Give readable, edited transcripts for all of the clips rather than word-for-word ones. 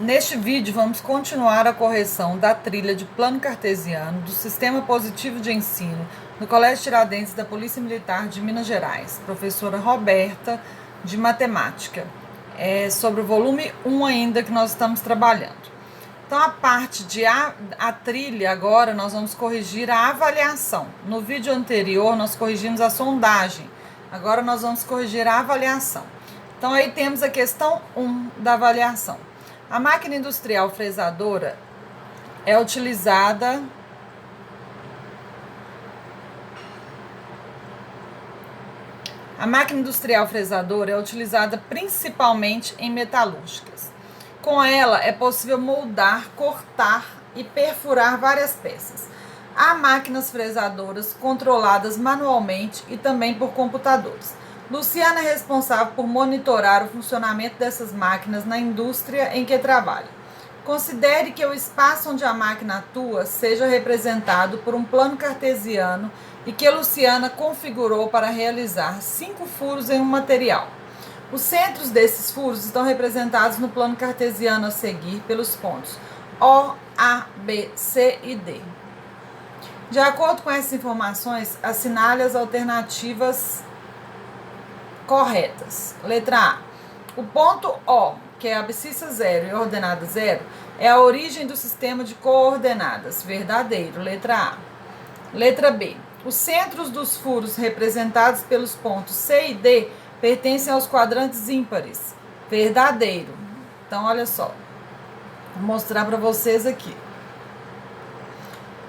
Neste vídeo, vamos continuar a correção da trilha de plano cartesiano do Sistema Positivo de Ensino no Colégio Tiradentes da Polícia Militar de Minas Gerais, professora Roberta, de Matemática. É sobre o volume 1 ainda que nós estamos trabalhando. Então, a parte de a trilha, agora nós vamos corrigir a avaliação. No vídeo anterior, nós corrigimos a sondagem. Agora nós vamos corrigir a avaliação. Então, aí temos a questão 1 da avaliação. A máquina industrial fresadora é utilizada principalmente em metalúrgicas. Com ela é possível moldar, cortar e perfurar várias peças. Há máquinas fresadoras controladas manualmente e também por computadores. Luciana é responsável por monitorar o funcionamento dessas máquinas na indústria em que trabalha. Considere que o espaço onde a máquina atua seja representado por um plano cartesiano e que Luciana configurou para realizar 5 furos em um material. Os centros desses furos estão representados no plano cartesiano a seguir pelos pontos O, A, B, C e D. De acordo com essas informações, assinale as alternativas corretas. Letra A. O ponto O, que é a abscissa 0 e a ordenada 0, é a origem do sistema de coordenadas. Verdadeiro. Letra A. Letra B. Os centros dos furos representados pelos pontos C e D pertencem aos quadrantes ímpares. Verdadeiro. Então, olha só. Vou mostrar para vocês aqui.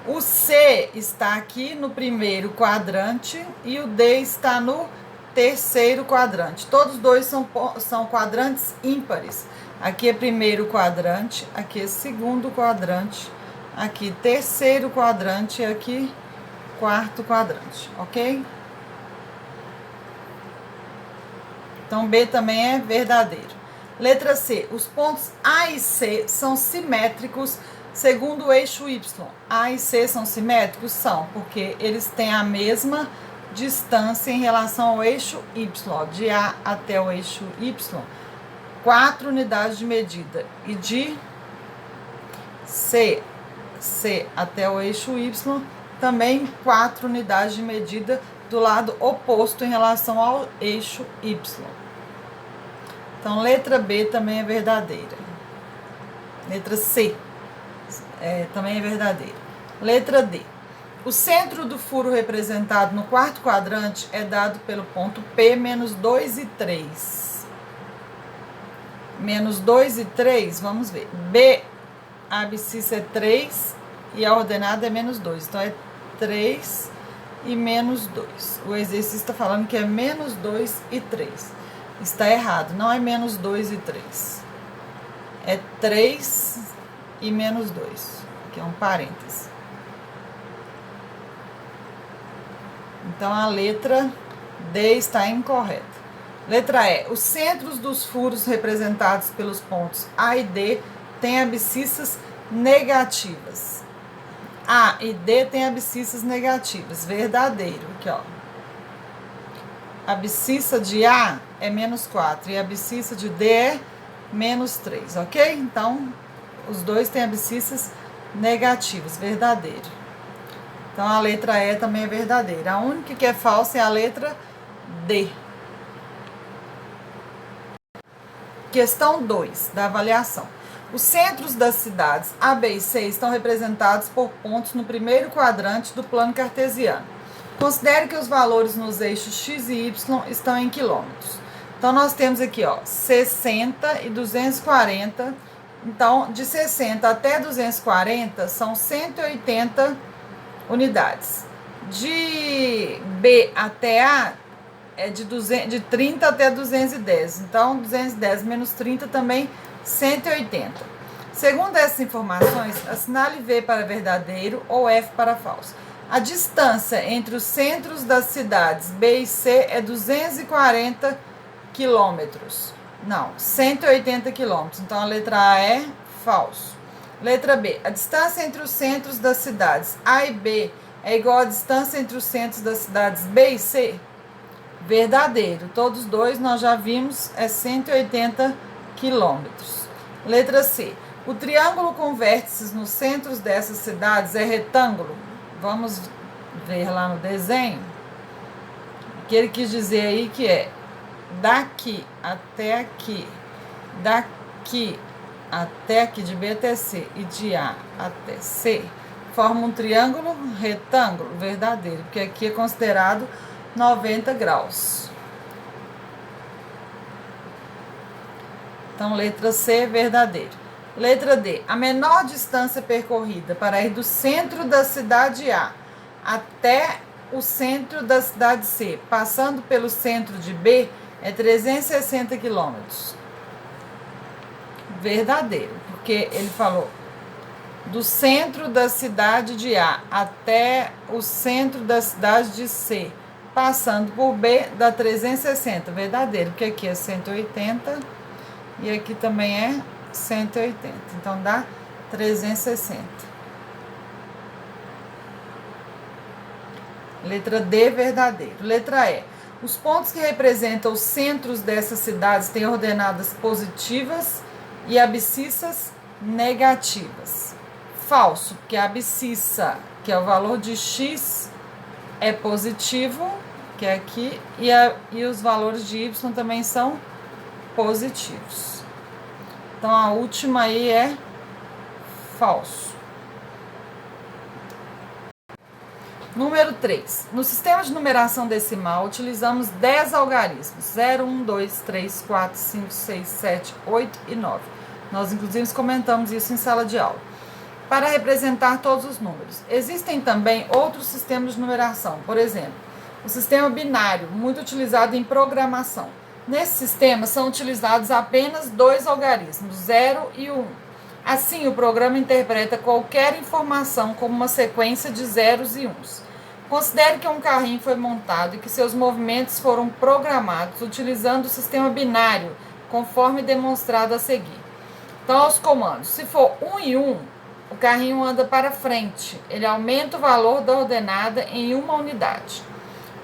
O C está aqui no primeiro quadrante e o D está no terceiro quadrante. Todos dois são quadrantes ímpares. Aqui é primeiro quadrante, aqui é segundo quadrante, aqui terceiro quadrante e aqui quarto quadrante, ok? Então, B também é verdadeiro. Letra C. Os pontos A e C são simétricos segundo o eixo Y. A e C são simétricos? São, porque eles têm a mesma distância em relação ao eixo Y, de A até o eixo Y, 4 unidades de medida, e de C até o eixo Y, também 4 unidades de medida do lado oposto em relação ao eixo Y. Então, letra B também é verdadeira. Letra C também é verdadeira. Letra D. O centro do furo representado no quarto quadrante é dado pelo ponto P, menos 2 e 3. Menos 2 e 3, vamos ver. B, a abscissa é 3 e a ordenada é menos 2. Então, é 3 e menos 2. O exercício está falando que é menos 2 e 3. Está errado, não é menos 2 e 3. É 3 e menos 2, que é um parêntese. Então, a letra D está incorreta. Letra E. Os centros dos furos representados pelos pontos A e D têm abscissas negativas. A e D têm abscissas negativas. Verdadeiro. Aqui, ó. A abscissa de A é menos 4 e a abscissa de D é menos 3, ok? Então, os dois têm abscissas negativas. Verdadeiro. Então, a letra E também é verdadeira. A única que é falsa é a letra D. Questão 2 da avaliação. Os centros das cidades A, B e C estão representados por pontos no primeiro quadrante do plano cartesiano. Considere que os valores nos eixos X e Y estão em quilômetros. Então, nós temos aqui, ó, 60 e 240. Então, de 60 até 240 são 180 unidades. De B até A é de 30 até 210. Então, 210 menos 30 também 180. Segundo essas informações, assinale V para verdadeiro ou F para falso. A distância entre os centros das cidades B e C é 240 quilômetros. Não, 180 quilômetros. Então, a letra A é falso. Letra B. A distância entre os centros das cidades A e B é igual à distância entre os centros das cidades B e C? Verdadeiro. Todos dois nós já vimos, é 180 quilômetros. Letra C. O triângulo com vértices nos centros dessas cidades é retângulo? Vamos ver lá no desenho. O que ele quis dizer aí que é daqui até aqui, daqui até aqui, de B até C e de A até C, forma um triângulo retângulo verdadeiro, porque aqui é considerado 90 graus. Então, letra C, verdadeiro. Letra D. A menor distância percorrida para ir do centro da cidade A até o centro da cidade C, passando pelo centro de B, é 360 quilômetros. Verdadeiro, porque ele falou do centro da cidade de A até o centro da cidade de C, passando por B, dá 360. Verdadeiro, porque aqui é 180 e aqui também é 180. Então, dá 360. Letra D, verdadeiro. Letra E. Os pontos que representam os centros dessas cidades têm ordenadas positivas e abscissas negativas. Falso, porque a abscissa, que é o valor de x, é positivo, que é aqui, e os valores de y também são positivos. Então, a última aí é falso. Número 3. No sistema de numeração decimal, utilizamos 10 algarismos. 0, 1, 2, 3, 4, 5, 6, 7, 8 e 9. Nós, inclusive, comentamos isso em sala de aula. Para representar todos os números. Existem também outros sistemas de numeração. Por exemplo, o sistema binário, muito utilizado em programação. Nesse sistema, são utilizados apenas 2 algarismos, 0 e 1. Assim, o programa interpreta qualquer informação como uma sequência de zeros e uns. Considere que um carrinho foi montado e que seus movimentos foram programados utilizando o sistema binário, conforme demonstrado a seguir. Então, aos comandos. Se for 1 e 1, o carrinho anda para frente. Ele aumenta o valor da ordenada em uma unidade.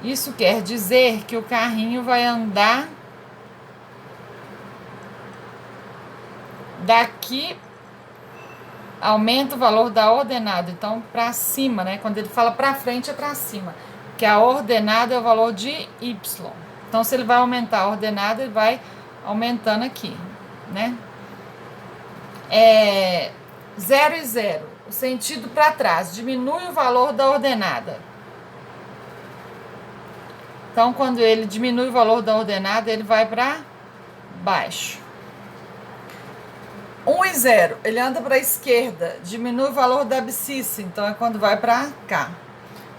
Isso quer dizer que o carrinho vai andar daqui, aumenta o valor da ordenada, então para cima, né? Quando ele fala para frente é para cima, que a ordenada é o valor de y. Então, se ele vai aumentar a ordenada, ele vai aumentando aqui, né? 0 e 0, o sentido para trás, diminui o valor da ordenada. Então, quando ele diminui o valor da ordenada, ele vai para baixo. 1 e 0, ele anda para a esquerda, diminui o valor da abscissa, então é quando vai para cá.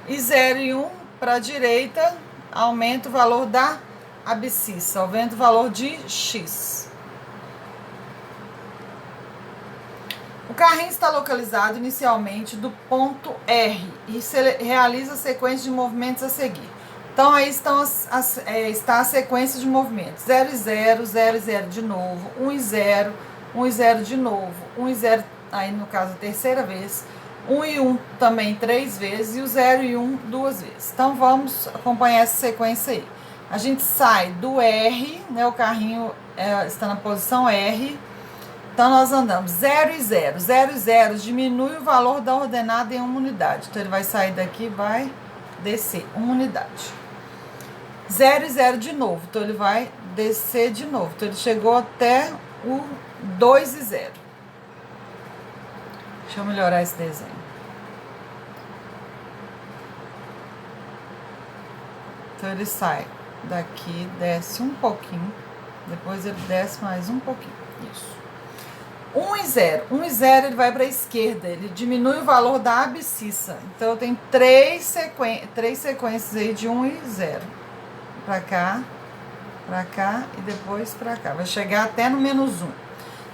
E 0 e 1 para a direita, aumenta o valor da abscissa, aumenta o valor de x. O carrinho está localizado inicialmente do ponto R e realiza a sequência de movimentos a seguir. Então, aí está a sequência de movimentos. 0 e 0, 0 e 0 de novo, 1 e 0, 1 e 0 de novo, 1 e 0, aí no caso a terceira vez, 1 e 1 também 3 vezes, e o 0 e 1 2 vezes. Então, vamos acompanhar essa sequência aí. A gente sai do R, né, o carrinho está na posição R, então nós andamos 0 e 0, 0 e 0 diminui o valor da ordenada em uma unidade. Então, ele vai sair daqui e vai descer uma unidade. 0 e 0 de novo, então ele vai descer de novo. Então, ele chegou até o 2 e 0. Deixa eu melhorar esse desenho. Então, ele sai daqui, desce um pouquinho, depois ele desce mais um pouquinho. Isso. 1 e 0. 1 e 0 ele vai para a esquerda, ele diminui o valor da abscissa. Então, eu tenho três sequências aí de 1 e 0. Para cá e depois para cá. Vai chegar até no menos 1.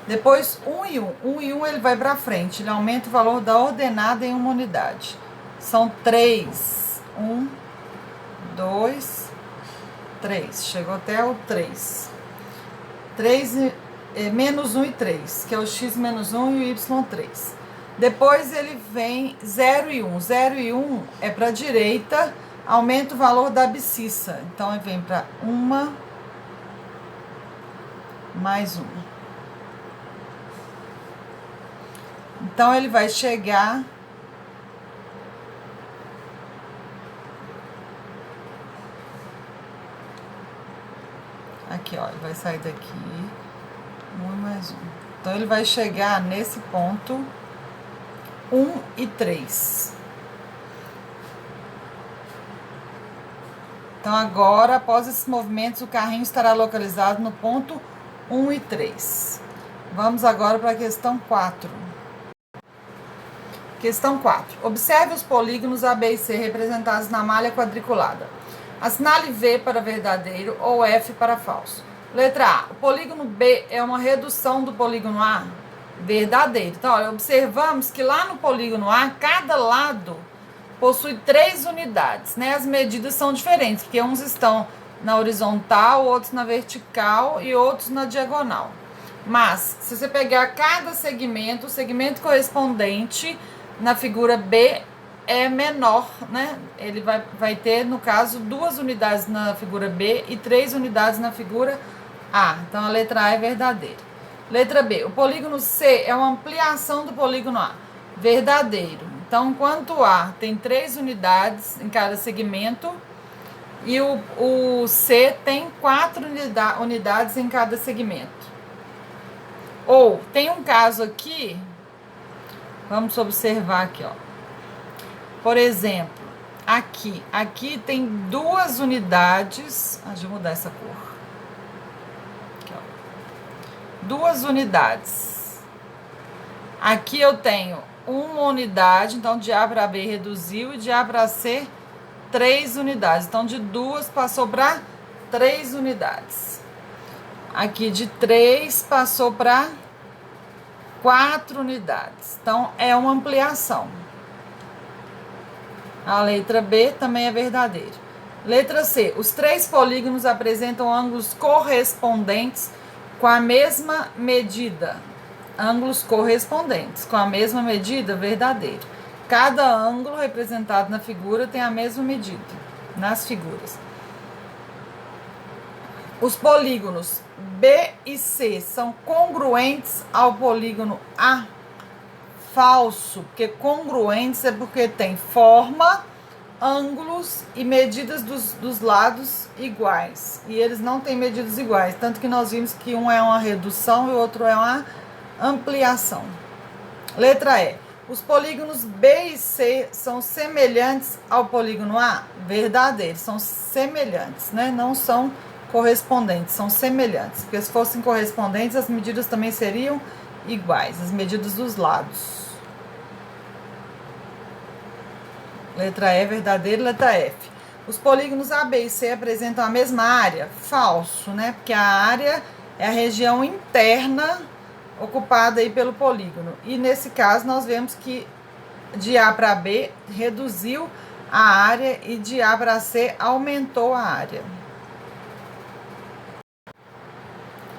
Depois, 1 e 1. 1 e 1 ele vai para frente, ele aumenta o valor da ordenada em uma unidade. São 3. 1, 2, 3. Chegou até o 3. 3 menos 1 e 3, que é o x menos 1 e o y3. Depois ele vem 0 e 1. 0 e 1 é para a direita, aumenta o valor da abscissa. Então, ele vem para 1 mais 1. Então, ele vai chegar... Aqui, ó, ele vai sair daqui. 1 mais 1. Então, ele vai chegar nesse ponto 1 e 3. Então, agora, após esses movimentos, o carrinho estará localizado no ponto 1 e 3. Vamos agora para a questão 4. Questão 4. Observe os polígonos A, B e C representados na malha quadriculada. Assinale V para verdadeiro ou F para falso. Letra A. O polígono B é uma redução do polígono A? Verdadeiro. Então, olha, observamos que lá no polígono A, cada lado possui 3 unidades, né? As medidas são diferentes, porque uns estão na horizontal, outros na vertical e outros na diagonal. Mas, se você pegar cada segmento, o segmento correspondente na figura B é menor, né? Ele vai ter, no caso, 2 unidades na figura B e 3 unidades na figura A. Então, a letra A é verdadeira. Letra B. O polígono C é uma ampliação do polígono A. Verdadeiro. Então, enquanto A tem 3 unidades em cada segmento e o C tem 4 unidades em cada segmento. Ou, tem um caso aqui, vamos observar aqui, ó. Por exemplo, aqui tem 2 unidades, deixa eu mudar essa cor. Aqui, ó. 2 unidades. Aqui eu tenho 1 unidade, então de A para B reduziu e de A para C 3 unidades. Então de 2 passou para 3 unidades. Aqui de 3 passou para 4 unidades. Então é uma ampliação. A letra B também é verdadeira. Letra C. Os 3 polígonos apresentam ângulos correspondentes com a mesma medida. Ângulos correspondentes com a mesma medida, verdadeiro. Cada ângulo representado na figura tem a mesma medida nas figuras. Os polígonos B e C são congruentes ao polígono A? Falso, porque congruentes é porque tem forma, ângulos e medidas dos lados iguais. E eles não têm medidas iguais, tanto que nós vimos que um é uma redução e o outro é uma ampliação. Letra E. Os polígonos B e C são semelhantes ao polígono A? Verdadeiro, são semelhantes, né? Não são correspondentes, são semelhantes. Porque se fossem correspondentes, as medidas também seriam iguais, as medidas dos lados. Letra E, verdadeiro. Letra F. Os polígonos A, B e C apresentam a mesma área? Falso, né? Porque a área é a região interna ocupada aí pelo polígono. E nesse caso nós vemos que de A para B reduziu a área e de A para C aumentou a área.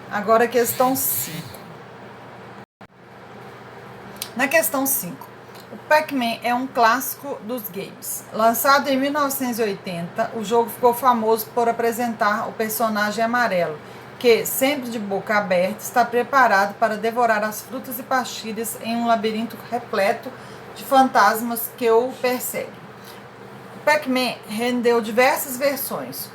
Agora questão 5. Na questão 5, o Pac-Man é um clássico dos games. Lançado em 1980, o jogo ficou famoso por apresentar o personagem amarelo, que, sempre de boca aberta, está preparado para devorar as frutas e pastilhas em um labirinto repleto de fantasmas que o perseguem. O Pac-Man rendeu diversas versões,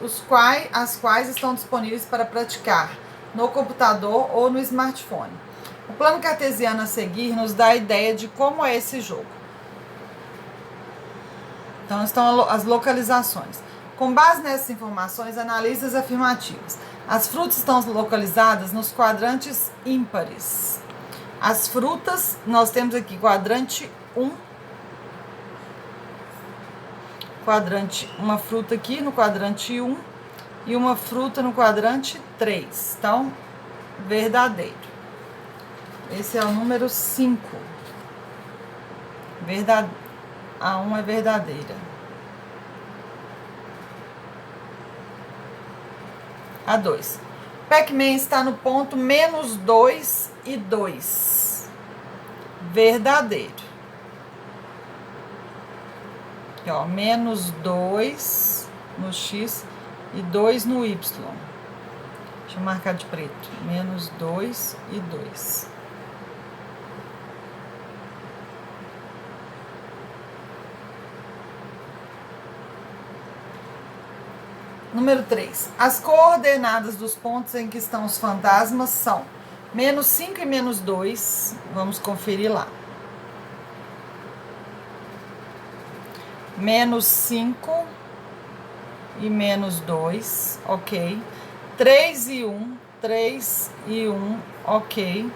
as quais estão disponíveis para praticar no computador ou no smartphone. O plano cartesiano a seguir nos dá a ideia de como é esse jogo. Então, estão as localizações. Com base nessas informações, analise as afirmativas. As frutas estão localizadas nos quadrantes ímpares. As frutas, nós temos aqui quadrante 1. Uma fruta aqui no quadrante 1 e uma fruta no quadrante 3. Então, verdadeiro. Esse é o número 5. A 1 é verdadeira. A 2. Pac-Man está no ponto menos 2 e 2. Verdadeiro. Aqui, ó, menos 2 no X e 2 no Y. Deixa eu marcar de preto. Menos 2 e 2. Número 3. As coordenadas dos pontos em que estão os fantasmas são menos 5 e menos 2. Vamos conferir lá. Menos 5 e menos 2, ok. 3 e 1, 3 e 1, ok.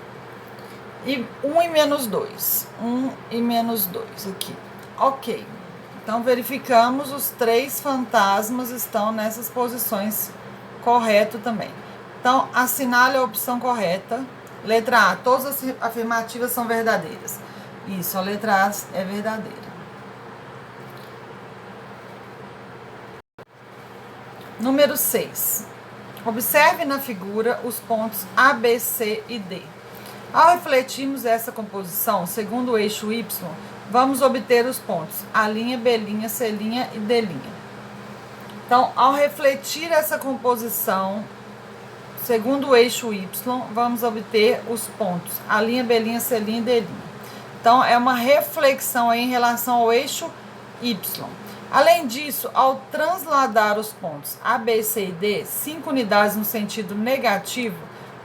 E 1 e menos 2, 1 e menos 2 aqui, ok. Então, verificamos, os 3 fantasmas estão nessas posições, correto também. Então, assinale a opção correta. Letra A, todas as afirmativas são verdadeiras. Isso, a letra A é verdadeira. Número 6. Observe na figura os pontos A, B, C e D. Ao refletirmos essa composição, segundo o eixo Y, vamos obter os pontos A', B', C' e D'. Então, ao refletir essa composição, segundo o eixo Y, vamos obter os pontos A', B', C' e D'. Então, é uma reflexão aí em relação ao eixo Y. Além disso, ao transladar os pontos A, B, C e D, 5 unidades no sentido negativo,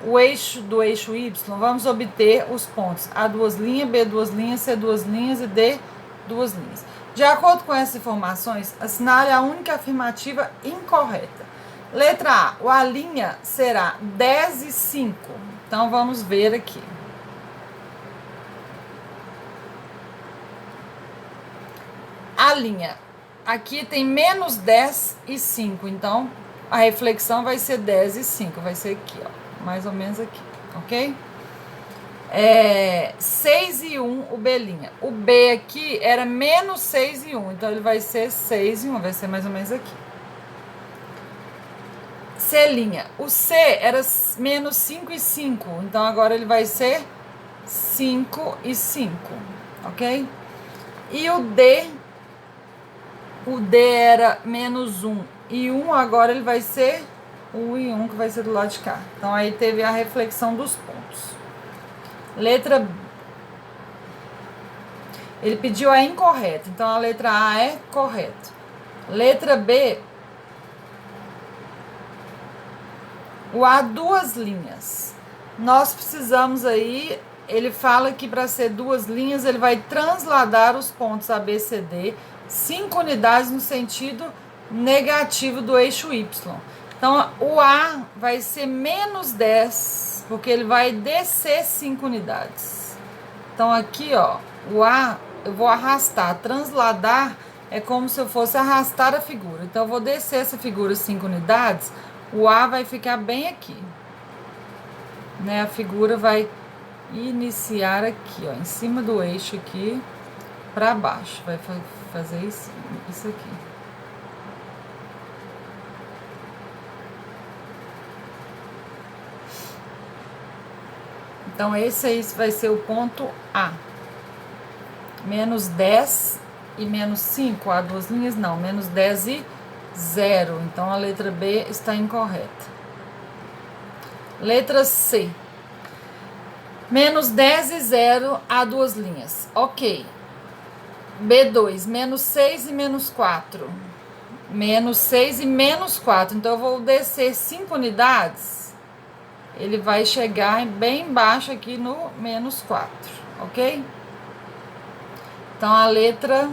o eixo do eixo Y, vamos obter os pontos A duas linhas, B duas linhas, C duas linhas e D duas linhas. De acordo com essas informações, assinale a única afirmativa incorreta. Letra A, o A' será 10 e 5. Então, vamos ver aqui. A', aqui tem menos 10 e 5, então a reflexão vai ser 10 e 5, vai ser aqui, ó, mais ou menos aqui, ok? 6 e 1, o B'. O B aqui era menos 6 e 1, então ele vai ser 6 e 1, vai ser mais ou menos aqui. C', o C era menos 5 e 5, então agora ele vai ser 5 e 5, ok? E o D era menos 1 e 1, agora ele vai ser 1 e 1, que vai ser do lado de cá. Então, aí teve a reflexão dos pontos. Letra B. Ele pediu a incorreta, então a letra A é correta. Letra B. O A, duas linhas. Nós precisamos aí, ele fala que para ser duas linhas, ele vai transladar os pontos A, B, C, D, 5 unidades no sentido negativo do eixo Y. Então, o A vai ser menos 10, porque ele vai descer 5 unidades. Então, aqui, ó, o A, eu vou arrastar. Transladar é como se eu fosse arrastar a figura. Então, eu vou descer essa figura 5 unidades, o A vai ficar bem aqui. Né? A figura vai iniciar aqui, ó, em cima do eixo aqui, para baixo. Vai fazer isso aqui. Então, esse aí vai ser o ponto A. Menos 10 e menos 5. A duas linhas, não. Menos 10 e 0. Então, a letra B está incorreta. Letra C. Menos 10 e 0, A duas linhas. Ok. B2, menos 6 e menos 4. Menos 6 e menos 4. Então, eu vou descer 5 unidades. Ele vai chegar bem embaixo aqui no menos 4, ok? Então, a letra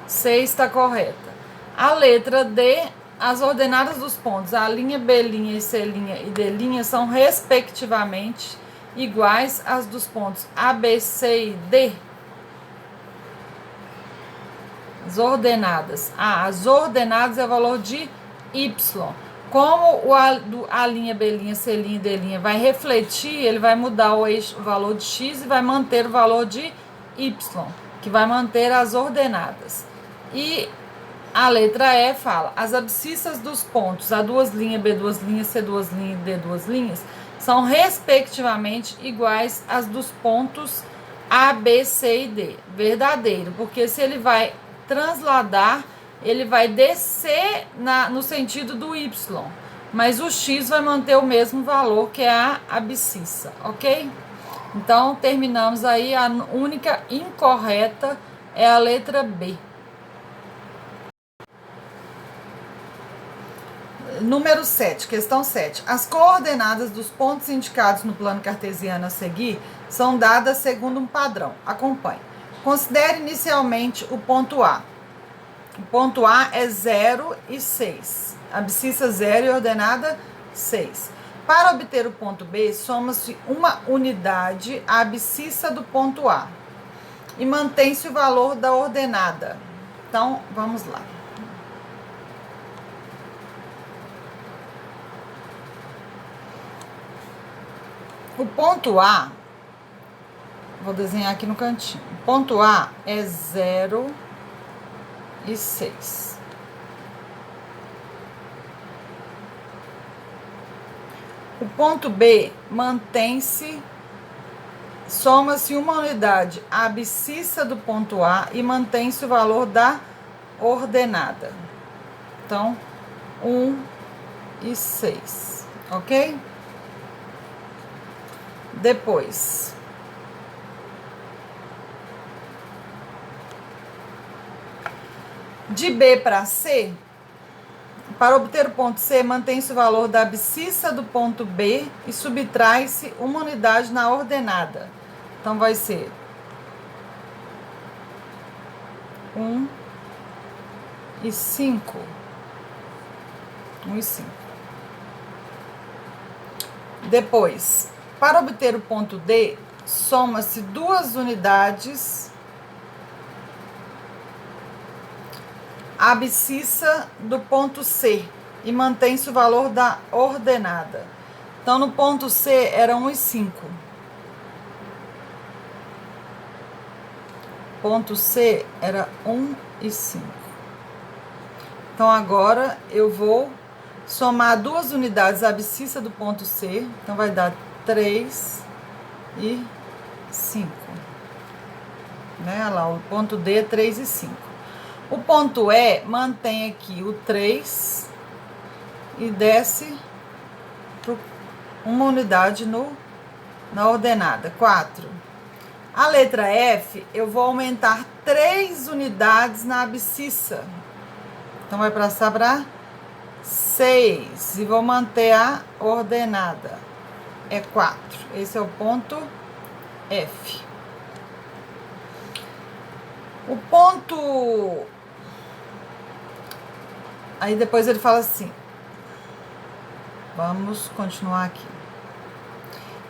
C está correta. A letra D, as ordenadas dos pontos A', B', C' e D' são, respectivamente, iguais às dos pontos A, B, C e D. As ordenadas. As ordenadas é o valor de Y. Como o A', B', C' e D' vai refletir, ele vai mudar o valor de X e vai manter o valor de Y, que vai manter as ordenadas. E a letra E fala, as abscissas dos pontos A duas linhas, B duas linhas, C duas linhas e D duas linhas são respectivamente iguais às dos pontos A, B, C e D. Verdadeiro, porque se ele vai transladar, ele vai descer no sentido do Y, mas o X vai manter o mesmo valor, que é a abscissa, ok? Então, terminamos aí, a única incorreta é a letra B. Número 7, questão 7. As coordenadas dos pontos indicados no plano cartesiano a seguir são dadas segundo um padrão. Acompanhe. Considere inicialmente o ponto A. O ponto A é 0 e 6. Abscissa 0 e ordenada 6. Para obter o ponto B, soma-se uma unidade à abscissa do ponto A e mantém-se o valor da ordenada. Então, vamos lá. O ponto A, vou desenhar aqui no cantinho. O ponto A é 0 e 6. O ponto B mantém-se, soma-se uma unidade à abscissa do ponto A e mantém-se o valor da ordenada. Então, 1 e 6, ok? Depois, de B para C, para obter o ponto C, mantém-se o valor da abscissa do ponto B e subtrai-se uma unidade na ordenada. Então, vai ser 1 e 5. 1 e 5. Depois, para obter o ponto D, soma-se duas unidades à abscissa do ponto C e mantém-se o valor da ordenada. Então, no ponto C era 1 e 5. Ponto C era 1 e 5. Então, agora eu vou somar duas unidades à abscissa do ponto C. Então, vai dar 3 e 5. Né? Olha lá, o ponto D é 3 e 5. O ponto E mantém aqui o 3 e desce uma unidade na ordenada, 4. A letra F, eu vou aumentar 3 unidades na abscissa. Então, vai passar para 6 e vou manter a ordenada. É 4. Esse é o ponto F. O ponto... Aí depois ele fala assim. Vamos continuar aqui.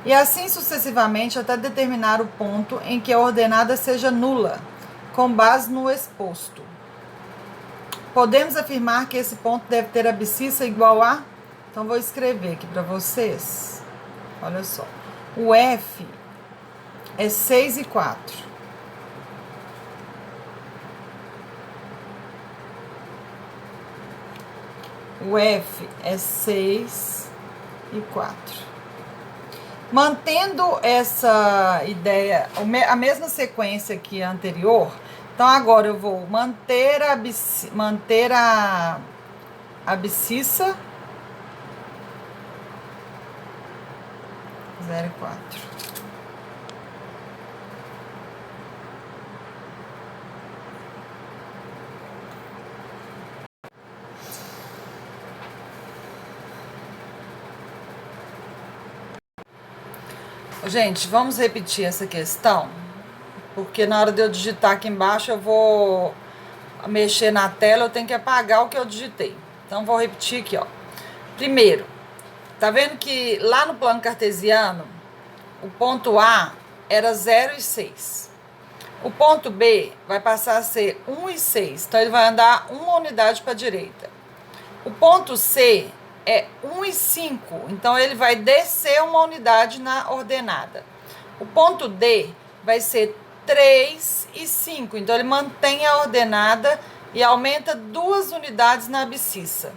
E assim sucessivamente até determinar o ponto em que a ordenada seja nula, com base no exposto. Podemos afirmar que esse ponto deve ter abscissa igual a... Então, vou escrever aqui para vocês. Olha só. O F é 6 e 4. O F é 6 e 4. Mantendo essa ideia, a mesma sequência que a anterior, então agora eu vou manter a abscissa 0 e 4. Gente, vamos repetir essa questão, porque na hora de eu digitar aqui embaixo eu vou mexer na tela, eu tenho que apagar o que eu digitei. Então, vou repetir aqui, ó. Primeiro, tá vendo que lá no plano cartesiano, o ponto A era 0 e 6. O ponto B vai passar a ser 1 e 6, então ele vai andar uma unidade para a direita. O ponto C é 1 e 5, então ele vai descer uma unidade na ordenada. O ponto D vai ser 3 e 5, então ele mantém a ordenada e aumenta 2 unidades na abscissa.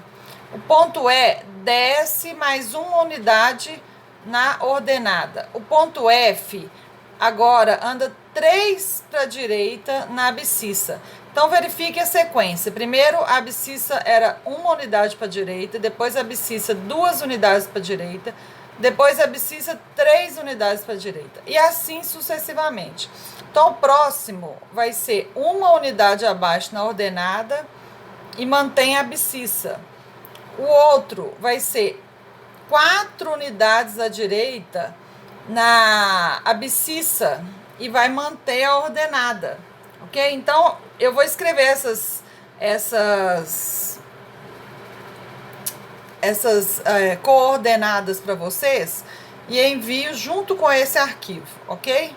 O ponto E desce mais uma unidade na ordenada. O ponto F agora anda 3 para a direita na abscissa. Então, verifique a sequência. Primeiro, a abscissa era uma unidade para a direita, depois a abscissa 2 unidades para a direita, depois a abscissa 3 unidades para a direita, e assim sucessivamente. Então, o próximo vai ser uma unidade abaixo na ordenada e mantém a abscissa. O outro vai ser 4 unidades à direita na abscissa e vai manter a ordenada, ok? Então, eu vou escrever essas coordenadas para vocês e envio junto com esse arquivo, ok?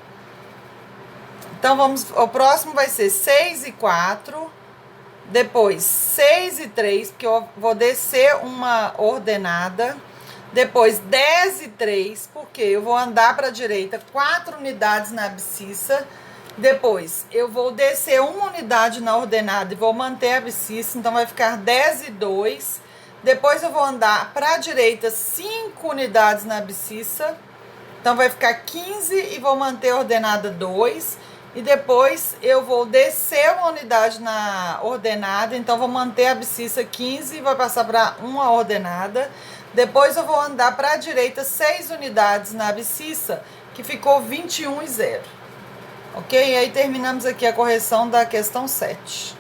Então, o próximo vai ser 6 e 4, depois 6 e 3, porque eu vou descer uma ordenada, depois 10 e 3, porque eu vou andar para a direita 4 unidades na abscissa, depois eu vou descer uma unidade na ordenada e vou manter a abscissa, então vai ficar 10 e 2, depois eu vou andar para a direita 5 unidades na abscissa, então vai ficar 15 e vou manter a ordenada 2, e depois eu vou descer uma unidade na ordenada, então vou manter a abscissa 15 e vai passar para uma ordenada. Depois eu vou andar para a direita 6 unidades na abscissa, que ficou 21 e 0. Ok? E aí terminamos aqui a correção da questão 7.